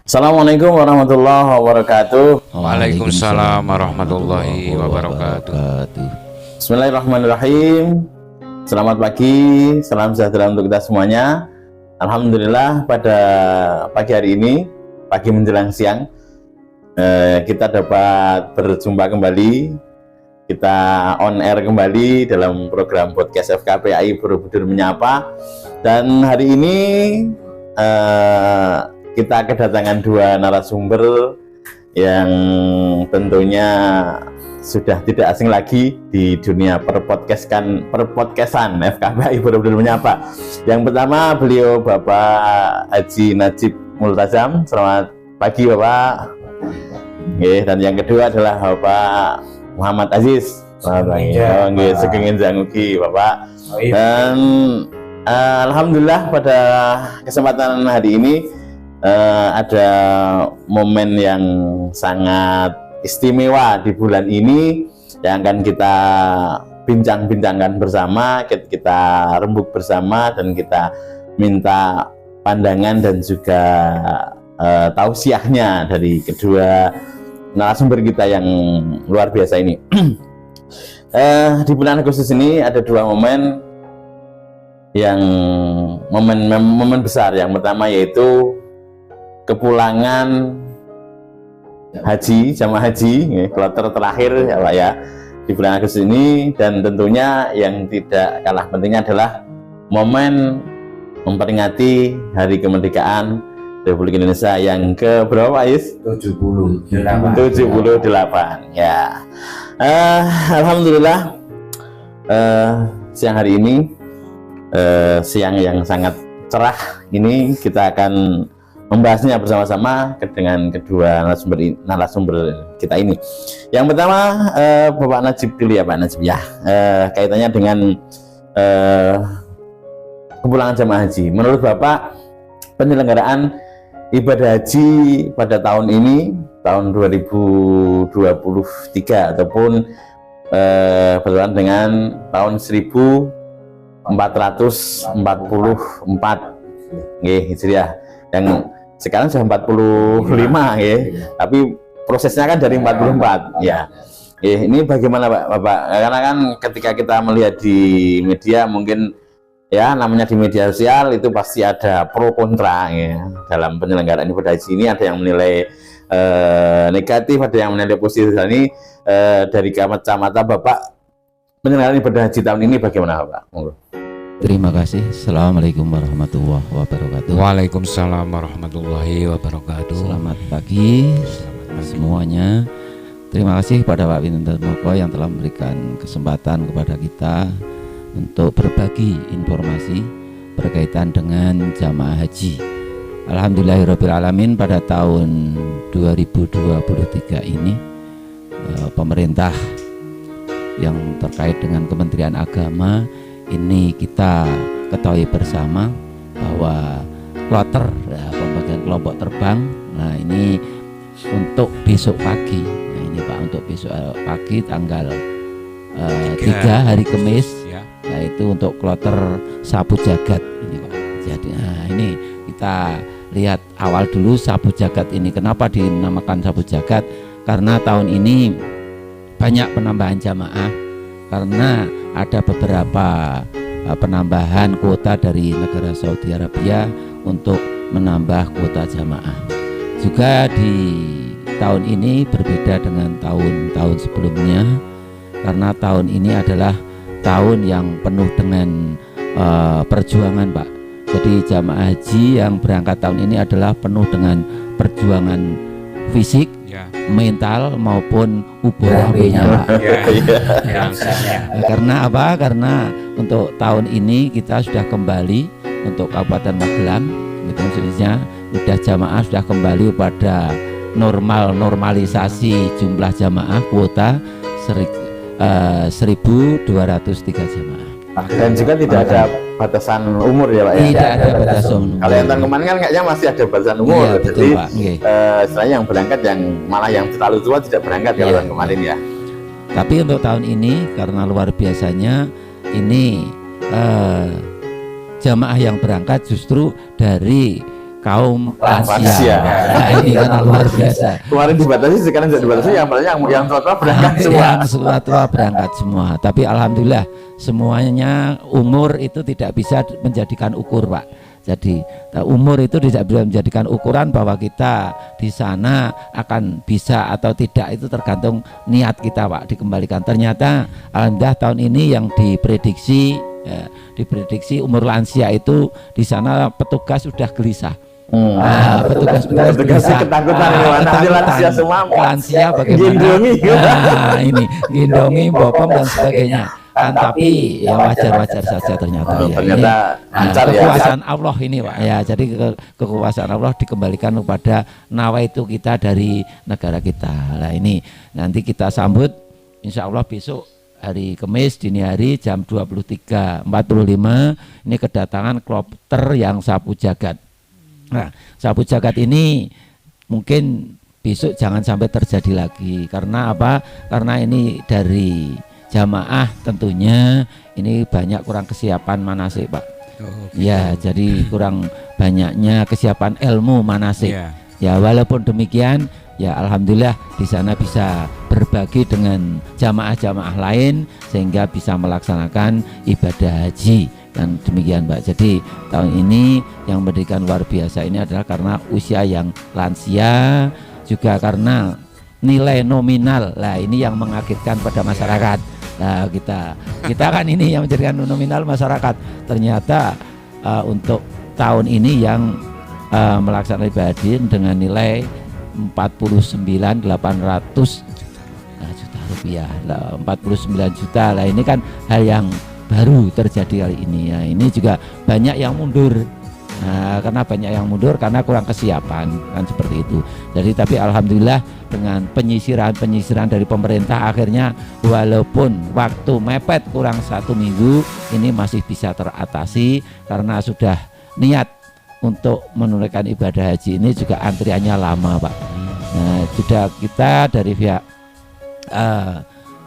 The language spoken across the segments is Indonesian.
Assalamualaikum warahmatullahi wabarakatuh. Waalaikumsalam warahmatullahi wabarakatuh. Bismillahirrahmanirrahim. Selamat pagi, salam sejahtera untuk kita semuanya. Alhamdulillah pada pagi hari ini, pagi menjelang siang, kita dapat berjumpa kembali. Kita on air kembali dalam program podcast FKPAI Borobudur Menyapa. Dan hari ini kita kedatangan dua narasumber yang tentunya sudah tidak asing lagi di dunia perpodcastan FKPAI Borobudur Menyapa. Yang pertama beliau Bapak Haji Najib Multazam. Selamat pagi Bapak. Dan yang kedua adalah Bapak Muhammad Aziz. Selamat pagi. Sugeng Janguki Bapak. Dan alhamdulillah pada kesempatan hari ini ada momen yang sangat istimewa di bulan ini yang akan kita bincang-bincangkan bersama, kita rembuk bersama, dan kita minta pandangan dan juga tausiahnya dari kedua narasumber kita yang luar biasa ini. Di bulan Agustus ini ada dua momen yang momen besar. Yang pertama yaitu kepulangan haji, jamaah haji, kloter terakhir ya Pak ya, di bulan Agustus ini. Dan tentunya yang tidak kalah pentingnya adalah momen memperingati Hari Kemerdekaan Republik Indonesia yang ke berapa Pak Is? 78 ya. Alhamdulillah siang hari ini, siang yang sangat cerah ini, kita akan membahasnya bersama-sama dengan kedua narasumber kita ini. Yang pertama Bapak Najib dulu ya Pak Najib ya, kaitannya dengan kepulangan jamaah haji. Menurut Bapak, penyelenggaraan ibadah haji pada tahun ini, tahun 2023 ataupun bertepatan dengan tahun 1444 Hijriah, yang sekarang sudah 45 ya, tapi prosesnya kan dari 44 ya. Ini bagaimana Bapak? Karena kan ketika kita melihat di media, mungkin ya namanya di media sosial itu pasti ada pro kontra ya dalam penyelenggaraan ibadah haji ini. Ada yang menilai negatif, ada yang menilai positif. Ini dari kacamata Bapak, penyelenggaraan ibadah haji tahun ini bagaimana Bapak? Terima kasih. Assalamualaikum warahmatullahi wabarakatuh. Waalaikumsalam warahmatullahi wabarakatuh. Selamat pagi semuanya. Terima kasih kepada Pak Winten Moko yang telah memberikan kesempatan kepada kita untuk berbagi informasi berkaitan dengan jamaah haji. Alhamdulillahirrabbilalamin, pada tahun 2023 ini pemerintah yang terkait dengan Kementerian Agama ini kita ketahui bersama bahwa kloter pembagian kelompok terbang, nah ini untuk besok pagi, nah ini Pak, untuk besok pagi tanggal 3 hari Kamis ya, yaitu untuk kloter Sapu Jagat ini Pak. Jadi ini kita lihat awal dulu Sapu Jagat ini. Kenapa dinamakan Sapu Jagat? Karena tahun ini banyak penambahan jamaah, karena ada beberapa penambahan kuota dari negara Saudi Arabia untuk menambah kuota jamaah. Juga di tahun ini berbeda dengan tahun-tahun sebelumnya, karena tahun ini adalah tahun yang penuh dengan perjuangan Pak. Jadi jamaah haji yang berangkat tahun ini adalah penuh dengan perjuangan fisik, mental maupun ubah-ubahnya Pak. Karena apa? Karena untuk tahun ini kita sudah kembali untuk Kabupaten Magelang, gitu maksudnya sudah jamaah sudah kembali pada normalisasi jumlah jamaah kuota 1.203 jamaah. Dan juga tidak ada batasan umur ya Pak ya? Tidak ada batasan umur. Kalau yang tahun kemarin kan kayaknya masih ada batasan umur. Iya, betul, jadi Pak. Istilahnya yang berangkat, yang malah yang terlalu tua tidak berangkat kalau tahun kemarin ya. Tapi untuk tahun ini karena luar biasanya ini jamaah yang berangkat justru dari kaum lansia. Lansia. Nah, ini kan luar biasa. Kemarin dibatasi, sekarang tidak dibatasi, yang tua berangkat semua. Yang tua berangkat semua. Tapi alhamdulillah semuanya umur itu tidak bisa menjadikan ukur, Pak. Jadi umur itu tidak bisa menjadikan ukuran bahwa kita di sana akan bisa atau tidak, itu tergantung niat kita, Pak, dikembalikan. Ternyata alhamdulillah tahun ini yang diprediksi umur lansia itu di sana petugas sudah gelisah. Petugas ketakutan nanti lansia semua lansia bagaimana ini gendongi bopom dan sebagainya kan, tapi ya wajar saja ternyata lancar ya. Kekuasaan Allah ini, Pak ya. Jadi kekuasaan Allah dikembalikan kepada nawaitu kita dari negara kita. Nah ini nanti kita sambut insya Allah besok hari Kamis dini hari jam 23.45 ini kedatangan kloter yang sapu jagat. Nah, sapu jagat ini mungkin besok jangan sampai terjadi lagi. Karena apa? Karena ini dari jamaah tentunya ini banyak kurang kesiapan manasik, Pak. Ya, jadi kurang banyaknya kesiapan ilmu manasik. Ya, walaupun demikian, ya alhamdulillah di sana bisa berbagi dengan jamaah-jamaah lain sehingga bisa melaksanakan ibadah haji. Dan demikian, Mbak. Jadi tahun ini yang memberikan luar biasa ini adalah karena usia yang lansia, juga karena nilai nominal. Lah ini yang mengagetkan pada masyarakat. Nah kita kan ini yang menjadikan nominal masyarakat. Ternyata untuk tahun ini yang melaksanakan ibadah haji dengan nilai 49.800 juta rupiah. 49 juta. Lah ini kan hal yang baru terjadi kali ini ya. Ini juga banyak yang mundur. Nah, karena banyak yang mundur karena kurang kesiapan kan seperti itu. Jadi tapi alhamdulillah dengan penyisiran dari pemerintah akhirnya walaupun waktu mepet kurang 1 minggu ini masih bisa teratasi karena sudah niat untuk menunaikan ibadah haji ini juga antriannya lama, Pak. Nah, sudah kita dari pihak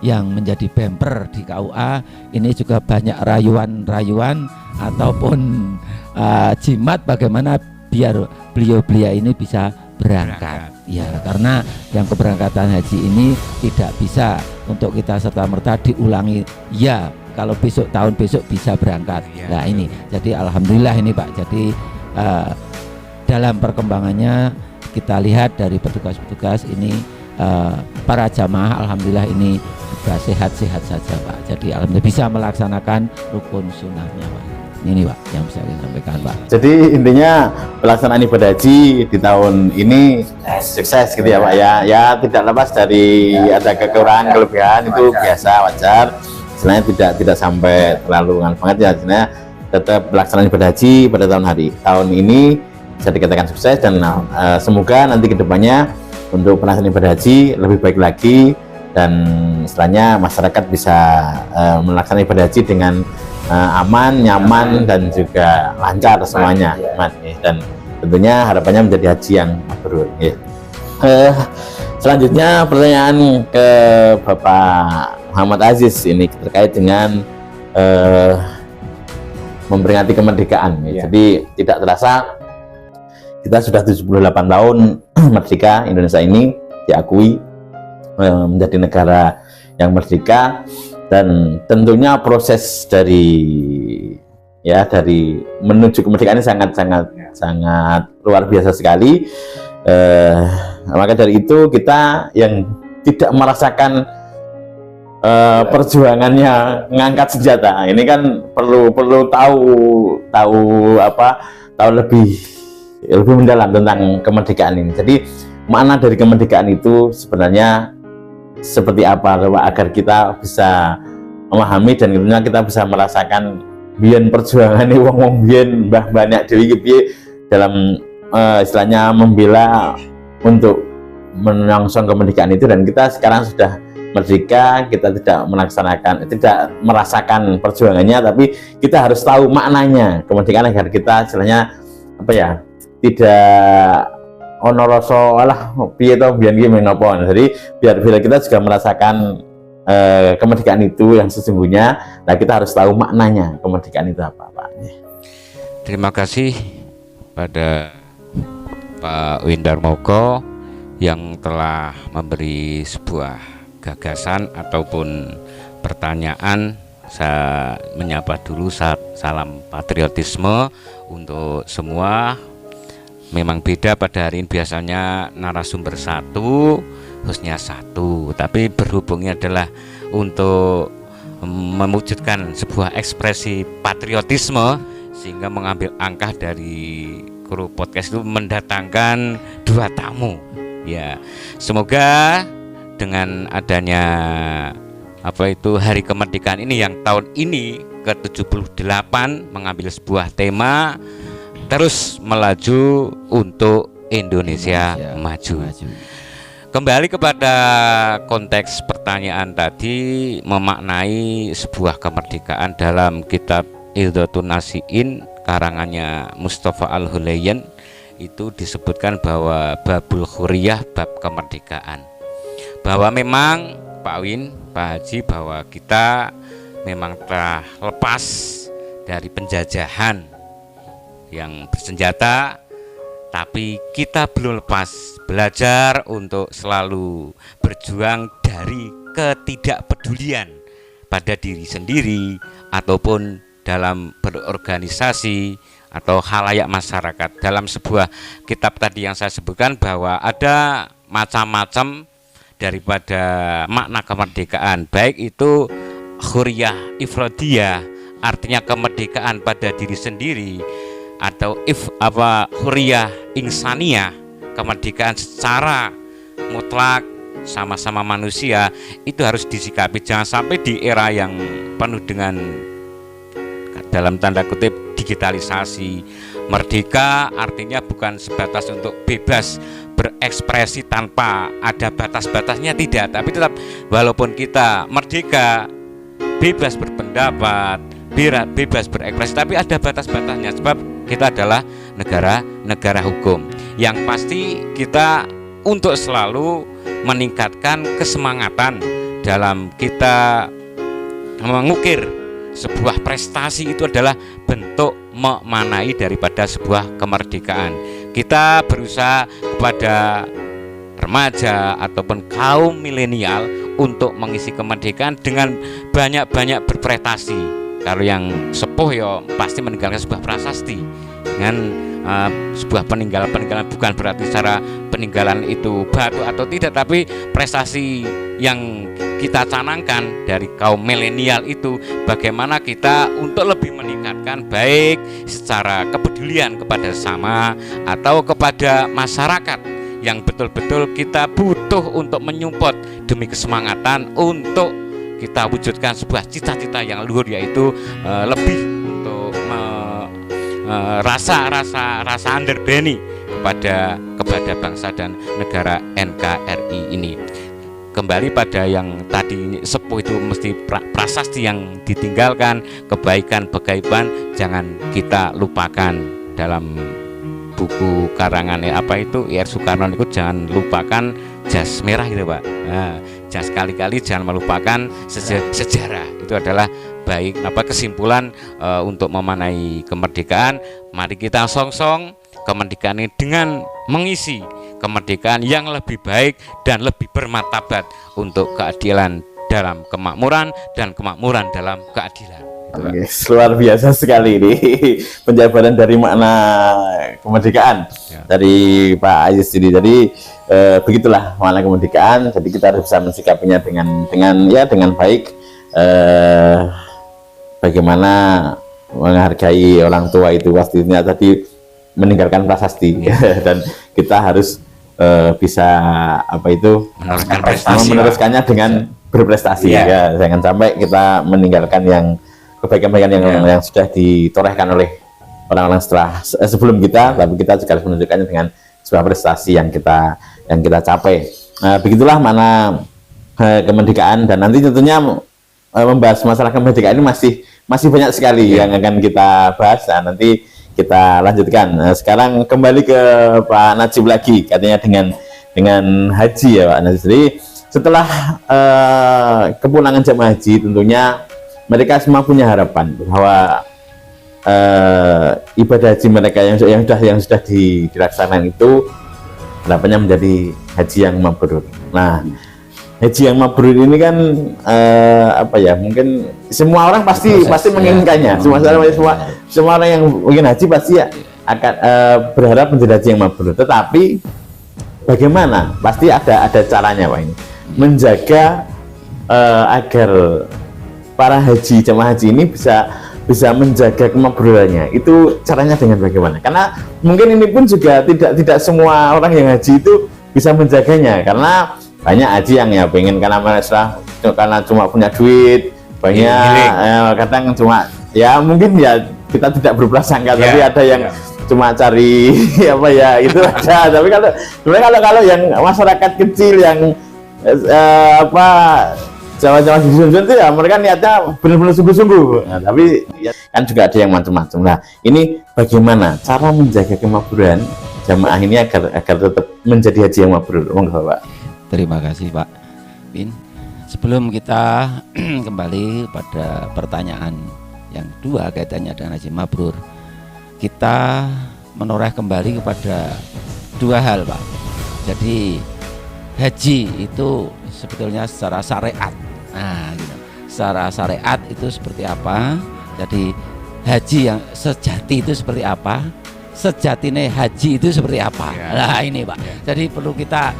yang menjadi bemper di KUA ini juga banyak rayuan ataupun jimat bagaimana biar beliau ini bisa berangkat ya, karena yang keberangkatan haji ini tidak bisa untuk kita serta-merta diulangi ya, kalau tahun besok bisa berangkat. Nah ini jadi alhamdulillah ini, Pak. Jadi dalam perkembangannya kita lihat dari petugas-petugas ini para jamaah alhamdulillah ini juga sehat-sehat saja, Pak. Jadi alhamdulillah bisa melaksanakan rukun sunnahnya, Pak. Ini, Pak, yang bisa kita sampaikan, Pak. Jadi intinya pelaksanaan ibadah haji di tahun ini sukses gitu ya, Pak ya. Ya tidak lepas dari ada kekurangan kelebihan, itu biasa, wajar. Sebenarnya tidak sampai terlalu banget ya. Sebenarnya tetap pelaksanaan ibadah haji pada tahun ini bisa dikatakan sukses, dan semoga nanti kedepannya untuk pelaksanaan ibadah haji lebih baik lagi, dan istilahnya masyarakat bisa melaksanakan ibadah haji dengan aman, nyaman, dan juga lancar semuanya, dan tentunya harapannya menjadi haji yang mabrur. Selanjutnya pertanyaan ke Bapak Muhammad Aziz ini terkait dengan memperingati kemerdekaan. Jadi tidak terasa kita sudah 78 tahun merdeka. Indonesia ini diakui menjadi negara yang merdeka, dan tentunya proses dari menuju kemerdekaan ini sangat luar biasa sekali. Maka dari itu kita yang tidak merasakan perjuangannya mengangkat senjata ini kan perlu tahu lebih mendalam tentang kemerdekaan ini. Jadi makna dari kemerdekaan itu sebenarnya seperti apa, agar kita bisa memahami dan tentunya kita bisa merasakan biyen perjuangan ini wong biyen mbah banyak dewi dalam istilahnya membela untuk menyongsong kemerdekaan itu, dan kita sekarang sudah merdeka, kita tidak merasakan perjuangannya, tapi kita harus tahu maknanya kemerdekaan agar kita istilahnya tidak ono rasa alah piye to biyen iki menapa. Jadi biar kita juga merasakan kemerdekaan itu yang sesungguhnya, nah kita harus tahu maknanya kemerdekaan itu apa, Pak. Terima kasih pada Pak Windarmoko yang telah memberi sebuah gagasan ataupun pertanyaan. Saya menyapa dulu salam patriotisme untuk semua. Memang beda pada hari ini, biasanya narasumber satu, hostnya satu, tapi berhubungnya adalah untuk mewujudkan sebuah ekspresi patriotisme, sehingga mengambil angkah dari kru podcast itu mendatangkan 2 tamu. Ya, semoga dengan adanya Hari Kemerdekaan ini yang tahun ini ke-78 mengambil sebuah tema terus melaju untuk Indonesia maju. Kembali kepada konteks pertanyaan tadi, memaknai sebuah kemerdekaan dalam kitab Idhatun Nasiin karangannya Mustafa Al-Hulayyan itu disebutkan bahwa babul huriyah, bab kemerdekaan, bahwa memang Pak Win, Pak Haji, bahwa kita memang telah lepas dari penjajahan yang bersenjata, tapi kita belum lepas belajar untuk selalu berjuang dari ketidakpedulian pada diri sendiri ataupun dalam berorganisasi atau halayak masyarakat. Dalam sebuah kitab tadi yang saya sebutkan bahwa ada macam-macam daripada makna kemerdekaan, baik itu huriyah ifradiyah, artinya kemerdekaan pada diri sendiri, atau huriyah insaniyah, kemerdekaan secara mutlak sama-sama manusia. Itu harus disikapi, jangan sampai di era yang penuh dengan dalam tanda kutip digitalisasi. Merdeka artinya bukan sebatas untuk bebas berekspresi tanpa ada batas-batasnya, tidak, tapi tetap walaupun kita merdeka, bebas berpendapat, bebas berekspresi, tapi ada batas-batasnya, sebab kita adalah negara hukum. Yang pasti kita untuk selalu meningkatkan kesemangatan dalam kita mengukir sebuah prestasi, itu adalah bentuk memaknai daripada sebuah kemerdekaan. Kita berusaha kepada remaja ataupun kaum milenial untuk mengisi kemerdekaan dengan banyak-banyak berprestasi. Kalau yang sepuh ya pasti meninggalkan sebuah prasasti dengan sebuah peninggalan bukan berarti secara peninggalan itu batu atau tidak, tapi prestasi yang kita canangkan dari kaum milenial itu bagaimana kita untuk lebih meningkatkan baik secara kepedulian kepada sesama atau kepada masyarakat yang betul-betul kita butuh untuk menyupport demi kesemangatan untuk kita wujudkan sebuah cita-cita yang luhur, yaitu lebih untuk rasa underbeni kepada bangsa dan negara NKRI ini. Kembali pada yang tadi sepuh itu mesti prasasti yang ditinggalkan, kebaikan jangan kita lupakan. Dalam buku karangannya Ir Soekarno itu jangan lupakan jas merah itu Pak. Nah, jas kali-kali jangan melupakan sejarah. Itu adalah baik kesimpulan untuk memaknai kemerdekaan. Mari kita song-song kemerdekaan ini dengan mengisi kemerdekaan yang lebih baik dan lebih bermartabat untuk keadilan dalam kemakmuran dan kemakmuran dalam keadilan. Oke, luar biasa sekali ini penjabaran dari makna kemerdekaan dari Pak Aziz ini. Jadi begitulah makna kemerdekaan. Jadi kita harus bisa mensikapinya dengan baik. Bagaimana menghargai orang tua itu pastinya tadi meninggalkan prasasti dan kita harus bisa meneruskannya dengan berprestasi ya. Jangan sampai kita meninggalkan yang kebaikan-kebaikan yang sudah ditorehkan oleh orang-orang sebelum kita, tapi kita juga harus menunjukkannya dengan sebuah prestasi yang kita capai. Begitulah makna kemerdekaan, dan nanti tentunya membahas masalah kemerdekaan ini masih banyak sekali yang akan kita bahas. Nah, nanti kita lanjutkan. Sekarang kembali ke Pak Najib lagi, katanya dengan haji ya Pak Najib. Jadi setelah kepulangan jemaah haji, tentunya mereka semua punya harapan bahwa ibadah haji mereka yang sudah dilaksanakan itu harapannya menjadi haji yang mabrur. Nah, haji yang mabrur ini kan mungkin semua orang pasti menginginkannya. Semua orang yang ingin haji pasti akan berharap menjadi haji yang mabrur. Tetapi bagaimana? Pasti ada caranya Pak ini. Menjaga agar para jemaah haji ini bisa menjaga kemabrurannya. Itu caranya dengan bagaimana? Karena mungkin ini pun juga tidak semua orang yang haji itu bisa menjaganya, karena banyak haji yang ya pengen karena cuma punya duit banyak, kadang cuma ya mungkin ya kita tidak berprasangka, tapi ada yang cuma cari itu ada. Tapi kalau yang masyarakat kecil yang Jawa-Jawa di dusun itu ya mereka niatnya benar-benar sungguh-sungguh. Nah, tapi kan juga ada yang macam-macam. Nah, ini bagaimana cara menjaga kemabruran jamaah ini agar tetap menjadi haji yang mabrur? Monggo, Pak. Terima kasih, Pak Bin. Sebelum kita kembali pada pertanyaan yang kedua kaitannya dengan haji mabrur, kita menoreh kembali kepada dua hal, Pak. Jadi haji itu sebetulnya secara syariat. Nah, gitu. Secara syariat itu seperti apa? Jadi haji yang sejati itu seperti apa? Sejatine haji itu seperti apa? Nah, ini Pak. Jadi perlu kita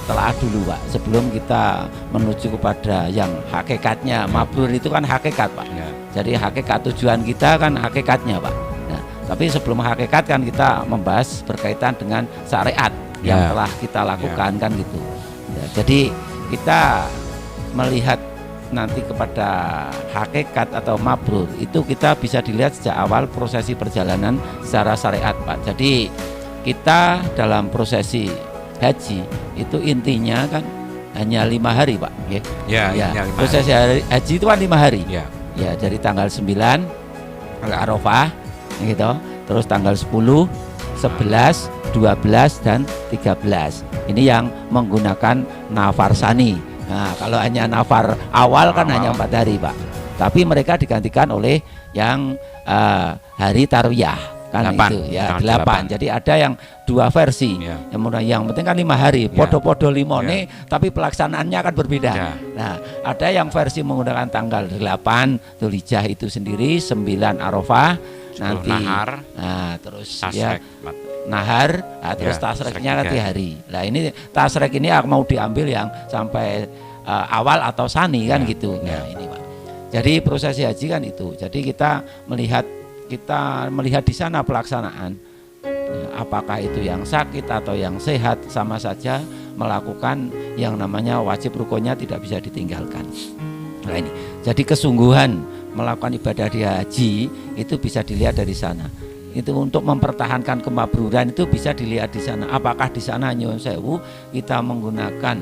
telah dulu Pak, sebelum kita menuju kepada yang hakikatnya. Mabrur itu kan hakikat Pak. Jadi hakikat tujuan kita kan hakikatnya Pak. Nah, tapi sebelum hakikat kan kita membahas berkaitan dengan syariat yang telah kita lakukan kan gitu. Jadi kita melihat nanti kepada hakikat atau mabrur itu kita bisa dilihat sejak awal prosesi perjalanan secara syariat Pak. Jadi kita dalam prosesi haji itu intinya kan hanya 5 hari Pak. Prosesi haji itu kan 5 hari. Ya, dari tanggal 9 ke Arafah gitu. Terus tanggal 10, 11, 12 dan 13. Ini yang menggunakan nafar sani. Nah, kalau hanya nafar awal kan hanya 4 hari Pak. Tapi mereka digantikan oleh yang hari tarwiyah kan 8, itu ya 8. Jadi ada yang 2 versi. Yang penting kan 5 hari. Podo-podo limone tapi pelaksanaannya akan berbeda. Nah, ada yang versi menggunakan tanggal 8 Dzulhijjah itu sendiri, 9 Arafah, nanti nahar, terus nahar, terus tasreknya nanti hari. Nah, ini tasrek ini mau diambil yang sampai awal atau sani kan gitu. Nah, ini Pak. Jadi prosesi haji kan itu. Jadi kita melihat di sana pelaksanaan apakah itu yang sakit atau yang sehat sama saja melakukan yang namanya wajib rukunnya tidak bisa ditinggalkan. Nah, ini. Jadi kesungguhan melakukan ibadah di haji itu bisa dilihat dari sana. Itu untuk mempertahankan kemabruran itu bisa dilihat di sana. Apakah di sana nyuwun sewu kita menggunakan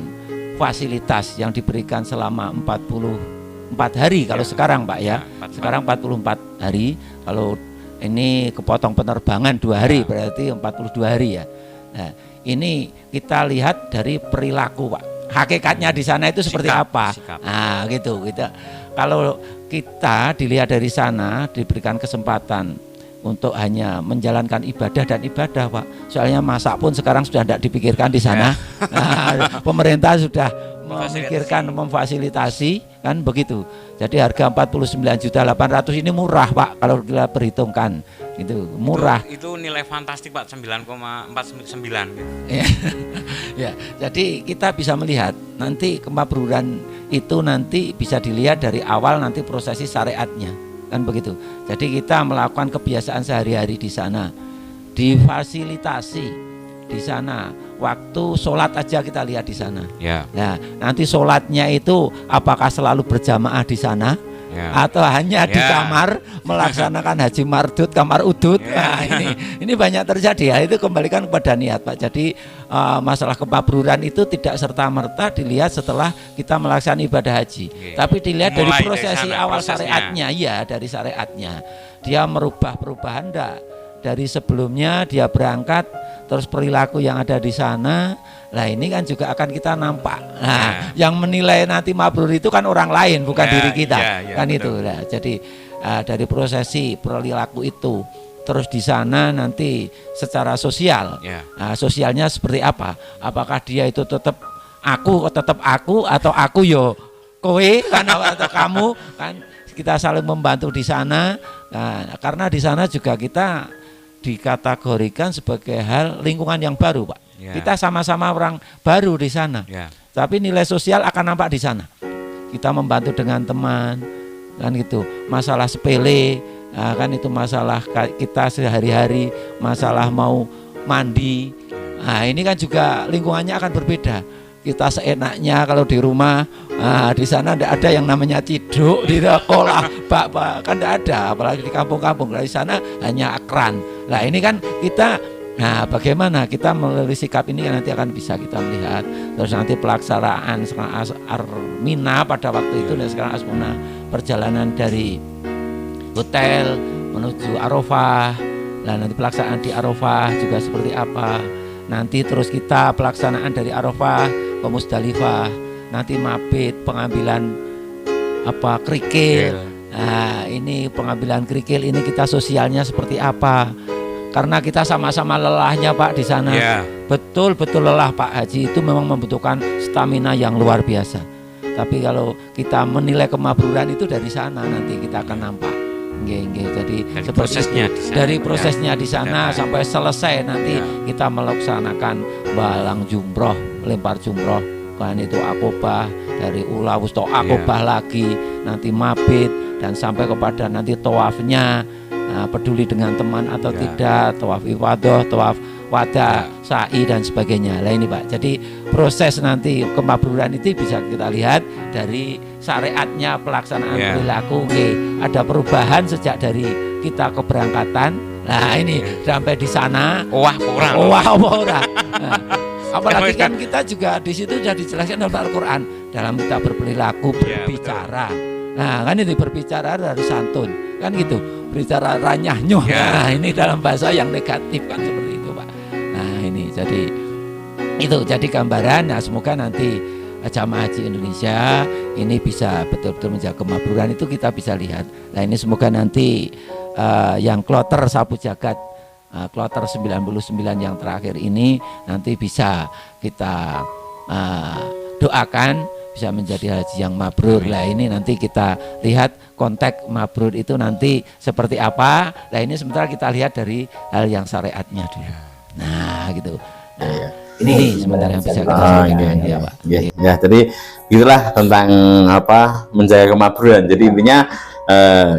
fasilitas yang diberikan selama 44 hari kalau sekarang Pak ya. Sekarang 44 hari. Kalau ini kepotong penerbangan 2 hari berarti 42 hari ya. Nah, ini kita lihat dari perilaku Pak. Hakikatnya di sana itu seperti apa? Nah, gitu. Kalau kita dilihat dari sana diberikan kesempatan untuk hanya menjalankan ibadah dan ibadah Pak. Soalnya masak pun sekarang sudah tidak dipikirkan di sana. Nah, pemerintah sudah memikirkan memfasilitasi kan begitu. Jadi harga 49.800.000 ini murah Pak kalau kita perhitungkan. Itu murah. Itu nilai fantastik Pak, 9,49 gitu. Ya, jadi kita bisa melihat nanti kemabruran itu nanti bisa dilihat dari awal nanti prosesi syariatnya. Kan begitu. Jadi kita melakukan kebiasaan sehari-hari di sana, difasilitasi di sana. Waktu sholat aja kita lihat di sana. Nah, nanti sholatnya itu apakah selalu berjamaah di sana atau hanya di kamar melaksanakan haji mardut, kamar udut. Nah, ini banyak terjadi ya. Itu kembalikan kepada niat Pak. Jadi masalah kemabruran itu tidak serta-merta dilihat setelah kita melaksanakan ibadah haji, tapi dilihat dari prosesi awal syariatnya. Iya, dari syariatnya. Dia merubah perubahan enggak? Dari sebelumnya dia berangkat, terus perilaku yang ada di sana. Nah, ini kan juga akan kita nampak. Nah, yang menilai nanti mabrur itu kan orang lain, bukan diri kita. Kan betul. Itu. Nah, jadi dari prosesi perilaku itu. Terus di sana nanti secara sosial, sosialnya seperti apa? Apakah dia itu tetap aku atau aku yo kowe kan atau kamu kan, kita saling membantu di sana. Nah, karena di sana juga kita dikategorikan sebagai hal lingkungan yang baru, Pak. Kita sama-sama orang baru di sana. Tapi nilai sosial akan nampak di sana. Kita membantu dengan teman kan gitu. Masalah sepele kan itu masalah kita sehari-hari, masalah mau mandi. Nah, ini kan juga lingkungannya akan berbeda. Kita seenaknya kalau di rumah, di sana tidak ada yang namanya ciduk, di sekolah, bak kan tidak ada. Apalagi di kampung-kampung, di sana hanya akran. Nah ini kan kita, bagaimana kita melalui sikap ini nanti akan bisa kita melihat. Terus nanti pelaksanaan Armina pada waktu itu dan sekarang Asmuna, perjalanan dari hotel menuju Arafah, dan nanti pelaksanaan di Arafah juga seperti apa. Nanti terus kita pelaksanaan dari Arafah ke Musdalifah, nanti mabit, pengambilan kerikil. Nah, ini pengambilan kerikil ini kita sosialnya seperti apa? Karena kita sama-sama lelahnya, Pak, di sana. Betul-betul lelah, Pak Haji, itu memang membutuhkan stamina yang luar biasa. Tapi kalau kita menilai kemabruran itu dari sana nanti kita akan nampak. Jadi dari seperti prosesnya itu. di sana, Dari prosesnya di sana sampai selesai nanti kita melaksanakan balang jumroh, lempar jumroh, kan itu akobah, dari ula wusto akobah lagi, nanti mabit dan sampai kepada nanti tawafnya, peduli dengan teman atau tidak, tawaf ifadah, tawaf wada, sa'i dan sebagainya. Lah ini, Pak. Jadi proses nanti kemabruran itu bisa kita lihat dari syariatnya, pelaksanaan perilaku. Ada perubahan sejak dari kita keberangkatan. Nah ini sampai di sana. Wah kurang. Apalagi kan kita juga di situ sudah dijelaskan dalam Al-Quran, dalam kita berperilaku, berbicara. Nah kan itu berbicara dari santun, kan gitu. Berbicara ranyah-nyuh. Nah ini dalam bahasa yang negatif kan seperti itu, Pak. Nah ini jadi gambaran. Nah semoga nanti jamaah haji Indonesia ini bisa betul-betul menjaga kemabruran itu kita bisa lihat. Nah ini semoga nanti yang kloter sapu jagat, kloter 99 yang terakhir ini nanti bisa kita doakan bisa menjadi haji yang mabrur. Lah ini nanti kita lihat konteks mabrur itu nanti seperti apa. Nah ini sementara kita lihat dari hal yang syariatnya dulu. Nah gitu. Nah, ini sebenarnya yang bisa kita sampaikan ya, Pak. Ya, jadi itulah tentang menjaga kemabruran. Jadi intinya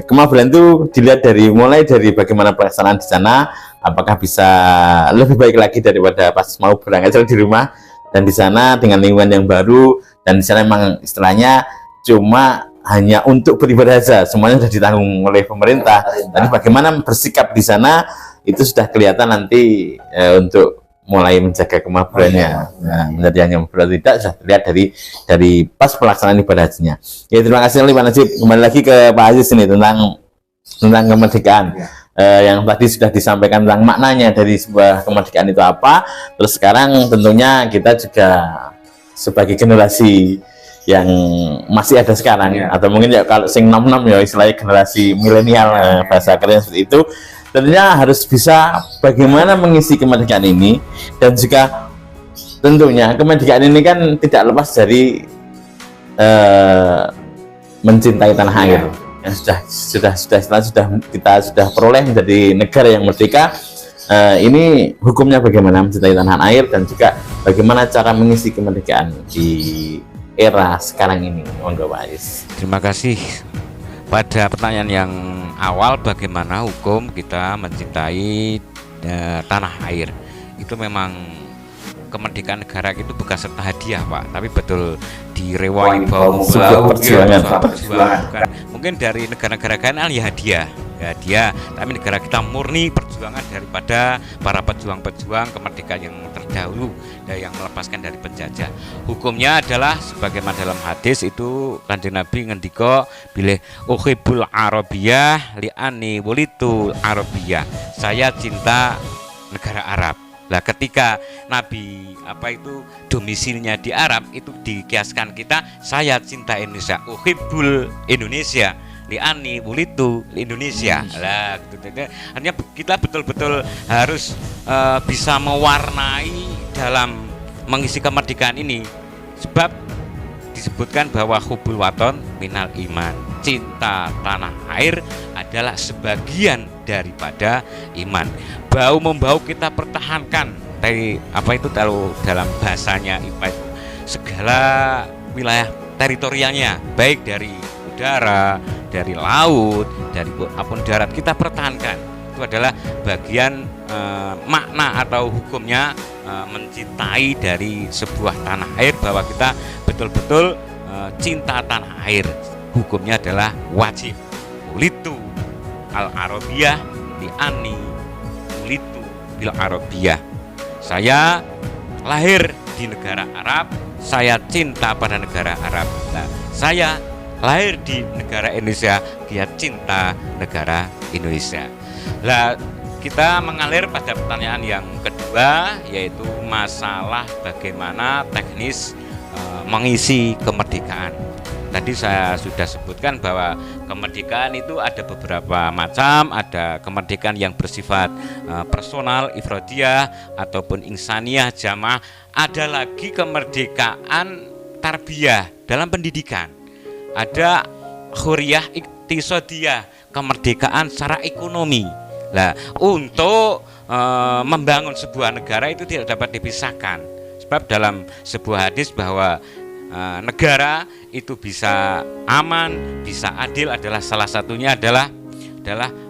kemabruran itu dilihat mulai dari bagaimana pelaksanaan di sana, apakah bisa lebih baik lagi daripada pas mau berangkat di rumah, dan di sana dengan lingkungan yang baru, dan di sana memang istilahnya cuma hanya untuk beribadah saja, semuanya sudah ditanggung oleh pemerintah. Dan bagaimana bersikap di sana itu sudah kelihatan nanti untuk mulai menjaga kemabrurannya. Nah, menjadi hanya mabrur tidak sudah terlihat dari pas pelaksanaan ibadah hajinya. Ya, terima kasih Pak Najib. Kembali lagi ke Pak Aziz ini tentang kemerdekaan. Yang tadi sudah disampaikan tentang maknanya dari sebuah kemerdekaan itu apa. Terus sekarang tentunya kita juga sebagai generasi yang masih ada sekarang, atau mungkin ya kalau sing nom-nom ya istilahnya generasi milenial, bahasa keren seperti itu, tentunya harus bisa bagaimana mengisi kemerdekaan ini. Dan juga tentunya kemerdekaan ini kan tidak lepas dari mencintai tanah air yang kita sudah peroleh menjadi negara yang merdeka. Ini hukumnya bagaimana mencintai tanah air, dan juga bagaimana cara mengisi kemerdekaan di era sekarang ini. Monggo Pak Aziz. Terima kasih. Pada pertanyaan yang awal, bagaimana hukum kita mencintai tanah air, itu memang kemerdekaan negara itu bukan serta hadiah, Pak, tapi betul direwai bahwa perjuangan. Bukan. Mungkin dari negara-negara kan ya hadiah, tapi negara kita murni perjuangan daripada para pejuang-pejuang kemerdekaan yang terdahulu yang melepaskan dari penjajah. Hukumnya adalah sebagaimana dalam hadis itu Kanjeng Nabi ngendika, bilih uhibbul arabiyah li'anni wulitu arabiyah. Saya cinta negara Arab. Lah ketika Nabi domisilinya di Arab, itu dikiaskan kita, saya cinta Indonesia, uhibbul Indonesia. li'ani wulitu Indonesia. Lah gitu. Artinya kita betul-betul harus bisa mewarnai dalam mengisi kemerdekaan ini, sebab disebutkan bahwa hubul waton minal iman, cinta tanah air adalah sebagian daripada iman. Bau membau kita pertahankan dari apa itu kalau dalam bahasanya IPA itu segala wilayah teritorialnya, baik dari udara, dari laut, dari apapun darat, kita pertahankan. Itu adalah bagian makna atau hukumnya mencintai dari sebuah tanah air, bahwa kita betul-betul cinta tanah air. Hukumnya adalah wajib. Ulitu al-Arabiyah li'ani ulitu bil Arabiyah. Saya lahir di negara Arab, saya cinta pada negara Arab. Nah, saya lahir di negara Indonesia, dia cinta negara Indonesia. Lah, kita mengalir pada pertanyaan yang kedua, yaitu masalah bagaimana teknis mengisi kemerdekaan. Tadi saya sudah sebutkan bahwa kemerdekaan itu ada beberapa macam, ada kemerdekaan yang bersifat personal, ifrodiyah, ataupun insaniah, jamaah. Ada lagi kemerdekaan tarbiyah dalam pendidikan. Ada huriyah iktisodiyah, kemerdekaan secara ekonomi. Nah, untuk membangun sebuah negara itu tidak dapat dipisahkan. Sebab dalam sebuah hadis bahwa negara itu bisa aman, bisa adil, adalah salah satunya adalah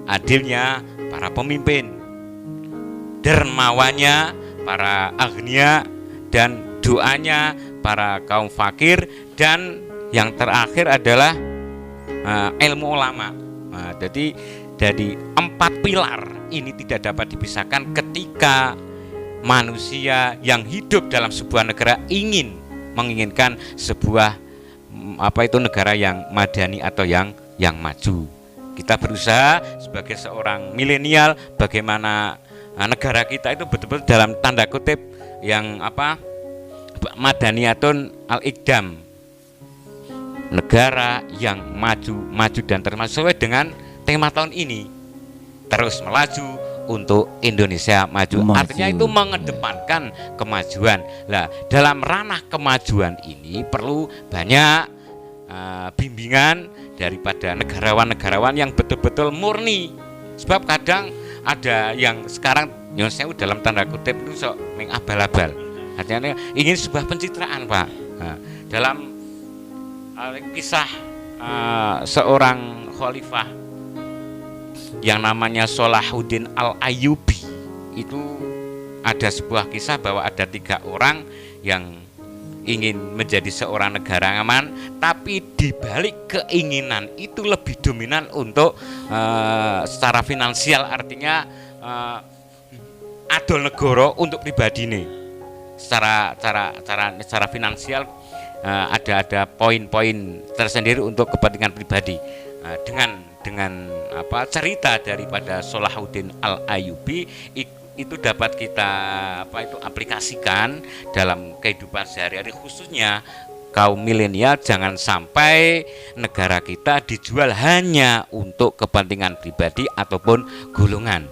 adilnya para pemimpin, dermawannya para agnia, dan doanya para kaum fakir, dan yang terakhir adalah ilmu ulama. Nah, jadi dari 4 pilar ini tidak dapat dipisahkan ketika manusia yang hidup dalam sebuah negara menginginkan sebuah negara yang madani atau yang maju. Kita berusaha sebagai seorang milenial bagaimana negara kita itu betul-betul dalam tanda kutip yang madaniyatun al-iqdam, negara yang maju dan termasuk sesuai dengan tema tahun ini, terus melaju untuk Indonesia maju. Artinya itu mengedepankan kemajuan. Nah, dalam ranah kemajuan ini perlu banyak bimbingan daripada negarawan-negarawan yang betul-betul murni. Sebab kadang ada yang sekarang nyonsewu dalam tanda kutip itu sok mengabal-abal. Artinya ingin sebuah pencitraan, Pak. Nah, dalam kisah seorang khalifah yang namanya Salahuddin Al-Ayyubi, itu ada sebuah kisah bahwa ada 3 orang yang ingin menjadi seorang negarawan, tapi dibalik keinginan itu lebih dominan untuk secara finansial, artinya adol negara untuk pribadi nih. Secara finansial ada poin-poin tersendiri untuk kepentingan pribadi. Dengan cerita daripada Salahuddin Al-Ayyubi itu dapat kita aplikasikan dalam kehidupan sehari-hari, khususnya kaum milenial. Jangan sampai negara kita dijual hanya untuk kepentingan pribadi ataupun golongan.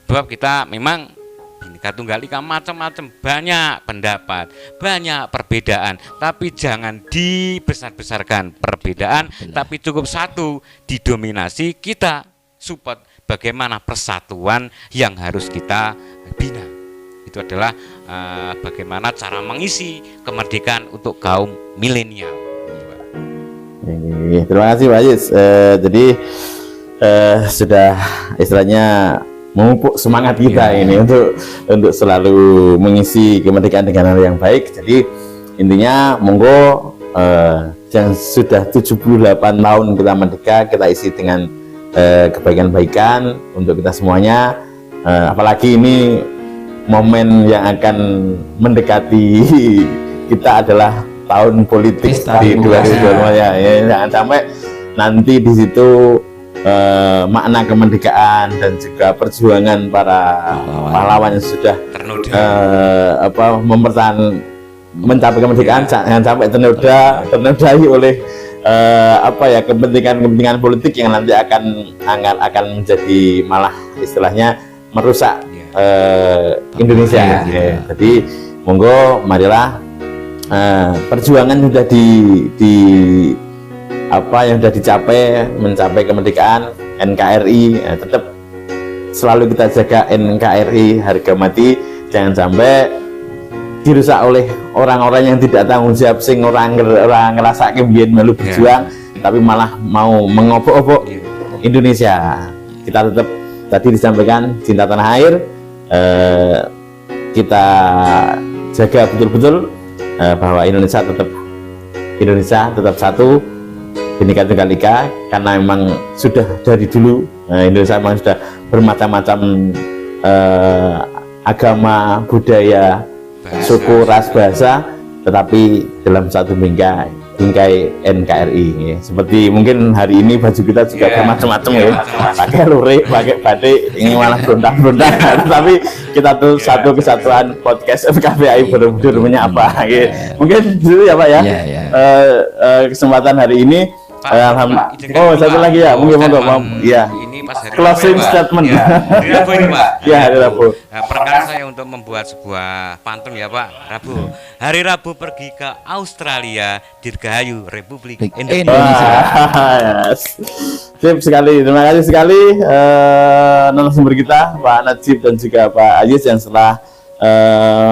Sebab kita memang Bhinneka Tunggal Ika, macam-macam, banyak pendapat, banyak perbedaan, tapi jangan dibesar-besarkan perbedaan. Tapi cukup satu, didominasi, kita support bagaimana persatuan yang harus kita bina. Itu adalah bagaimana cara mengisi kemerdekaan untuk kaum milenial. Terima kasih Pak Yus. Jadi sudah istilahnya memupuk semangat kita ini untuk selalu mengisi kemerdekaan dengan hal yang baik. Jadi intinya monggo yang sudah 78 tahun kita merdeka, kita isi dengan kebaikan-baikan untuk kita semuanya. Apalagi ini momen yang akan mendekati kita adalah tahun politik di 2024 ya. Jangan sampai nanti di situ makna kemerdekaan dan juga perjuangan para pahlawan yang sudah mencapai kemerdekaan jangan sampai ternodai oleh kepentingan politik yang nanti akan menjadi malah istilahnya merusak Indonesia. Jadi monggo marilah perjuangan sudah yang sudah dicapai, mencapai kemerdekaan NKRI, tetap selalu kita jaga NKRI harga mati, jangan sampai dirusak oleh orang-orang yang tidak tanggung jawab, sing orang ngerasa kebiyen melu berjuang tapi malah mau mengobok-obok Indonesia. Kita tetap tadi disampaikan cinta tanah air, kita jaga betul-betul bahwa Indonesia tetap satu, Bhinneka Tunggal Ika, karena memang sudah dari dulu Indonesia memang sudah bermacam-macam agama, budaya, suku, ras, bahasa, tetapi dalam satu bingkai NKRI. Seperti mungkin hari ini baju kita juga bermacam-macam ya, pakai lurik, pakai batik, ini malah berontak-berontak, tapi kita tuh satu kesatuan podcast FKPI Borobudur menyapa. Mungkin dulu ya Pak ya, kesempatan hari ini. Alhamdulillah. Satu lagi ya, mungkin ya. Ini pas hari closing statement. Hari Rabu ini Pak. Ya, hari Rabu. Perkara saya untuk membuat sebuah pantun ya Pak. Rabu. Hari Rabu pergi ke Australia, dirgahayu Republik Indonesia. Yes. Sip sekali. Terima kasih sekali narasumber kita Pak Najib dan juga Pak Ayis yang setelah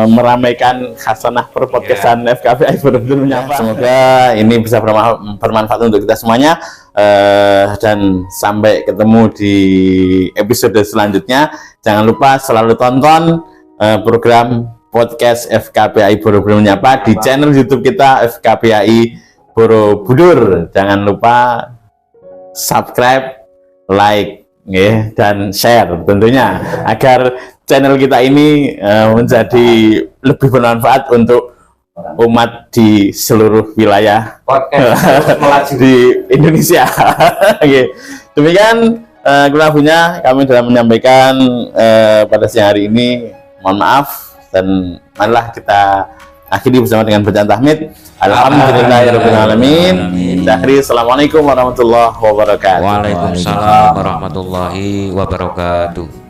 meramaikan khasanah perpodcastan FKPI Borobudur menyapa. Semoga ini bisa bermanfaat untuk kita semuanya, dan sampai ketemu di episode selanjutnya. Jangan lupa selalu tonton program podcast FKPI Borobudur menyapa di channel YouTube kita FKPI Borobudur. Jangan lupa subscribe, like, dan share tentunya agar channel kita ini menjadi lebih bermanfaat untuk umat di seluruh wilayah di Indonesia. Demikian kurang lebihnya kami dalam menyampaikan pada siang hari ini. Mohon maaf, dan marilah kita akhiri bersama dengan bacaan tahmid. Alhamdulillahirabbil alamin. Assalamualaikum warahmatullahi wabarakatuh. Waalaikumsalam warahmatullahi wabarakatuh.